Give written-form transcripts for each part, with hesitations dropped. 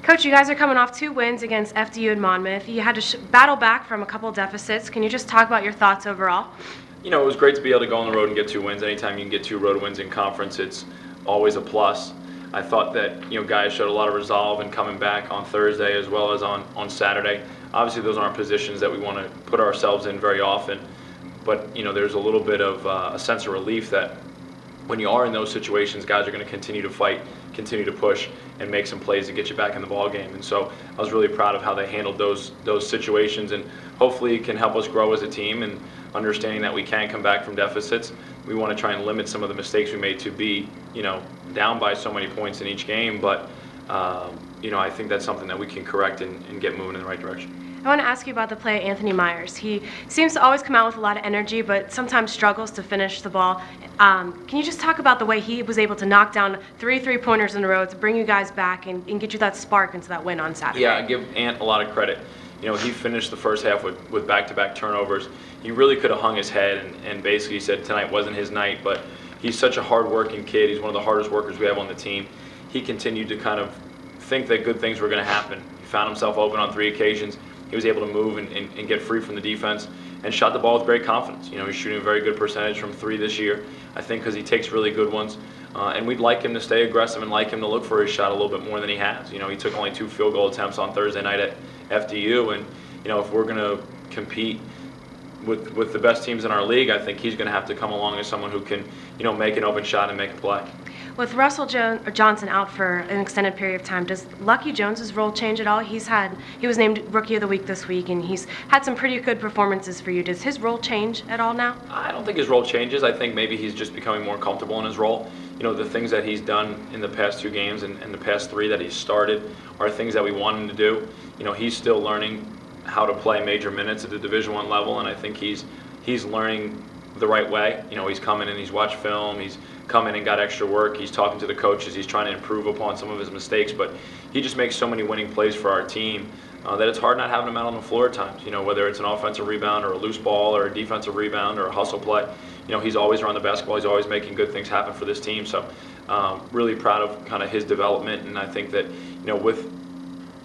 Coach, you guys are coming off 2 wins against FDU and Monmouth. You had to battle back from a couple deficits. Can you just talk about your thoughts overall? You know, it was great to be able to go on the road and get 2 wins. Anytime you can get 2 road wins in conference, it's always a plus. I thought that, guys showed a lot of resolve in coming back on Thursday as well as on Saturday. Obviously, those aren't positions that we want to put ourselves in very often, but, there's a little bit of a sense of relief that when you are in those situations, guys are going to continue to fight, continue to push, and make some plays to get you back in the ball game. And so I was really proud of how they handled those situations, and hopefully it can help us grow as a team and understanding that we can come back from deficits. We want to try and limit some of the mistakes we made to be, down by so many points in each game. But, I think that's something that we can correct and get moving in the right direction. I want to ask you about the play of Anthony Myers. He seems to always come out with a lot of energy, but sometimes struggles to finish the ball. Can you just talk about the way he was able to knock down 3 3-pointers in a row to bring you guys back and get you that spark into that win on Saturday? Yeah, I give Ant a lot of credit. He finished the first half with back-to-back turnovers. He really could have hung his head and basically said tonight wasn't his night, but he's such a hard-working kid. He's one of the hardest workers we have on the team. He continued to kind of think that good things were going to happen. He found himself open on 3 occasions. He was able to move and get free from the defense and shot the ball with great confidence. He's shooting a very good percentage from 3 this year, I think, because he takes really good ones. And we'd like him to stay aggressive and like him to look for his shot a little bit more than he has. He took only 2 field goal attempts on Thursday night at FDU, and if we're going to compete with the best teams in our league, I think he's going to have to come along as someone who can, make an open shot and make a play. With Russell Johnson out for an extended period of time, does Lucky Jones's role change at all? He was named Rookie of the Week this week, and he's had some pretty good performances for you. Does his role change at all now? I don't think his role changes. I think maybe he's just becoming more comfortable in his role. The things that he's done in the past 2 games and the past 3 that he's started are things that we want him to do. He's still learning how to play major minutes at the Division I level, and I think he's learning the right way. He's come in and he's watched film, he's come in and got extra work, he's talking to the coaches, he's trying to improve upon some of his mistakes, but he just makes so many winning plays for our team that it's hard not having him out on the floor at times. Whether it's an offensive rebound or a loose ball or a defensive rebound or a hustle play, he's always around the basketball, he's always making good things happen for this team. So really proud of kind of his development, and I think that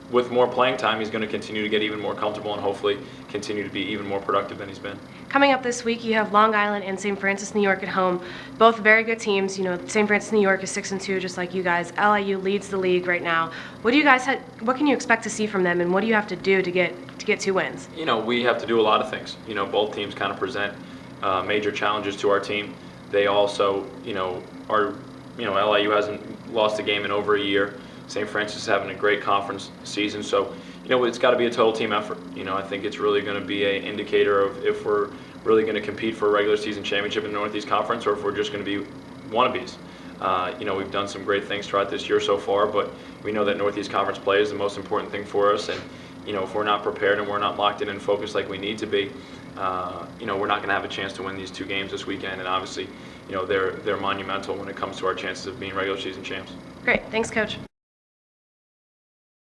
with more playing time, he's going to continue to get even more comfortable and hopefully continue to be even more productive than he's been. Coming up this week, you have Long Island and St. Francis, New York at home. Both very good teams. St. Francis, New York is 6-2, just like you guys. LIU leads the league right now. What can you expect to see from them, and what do you have to do to get 2 wins? We have to do a lot of things. Both teams kind of present major challenges to our team. They also, LIU hasn't lost a game in over a year. St. Francis is having a great conference season, so it's got to be a total team effort. I think it's really going to be an indicator of if we're really going to compete for a regular season championship in the Northeast Conference, or if we're just going to be wannabes. We've done some great things throughout this year so far, but we know that Northeast Conference play is the most important thing for us, and if we're not prepared and we're not locked in and focused like we need to be, we're not going to have a chance to win these 2 games this weekend, and obviously, they're monumental when it comes to our chances of being regular season champs. Great, thanks, Coach.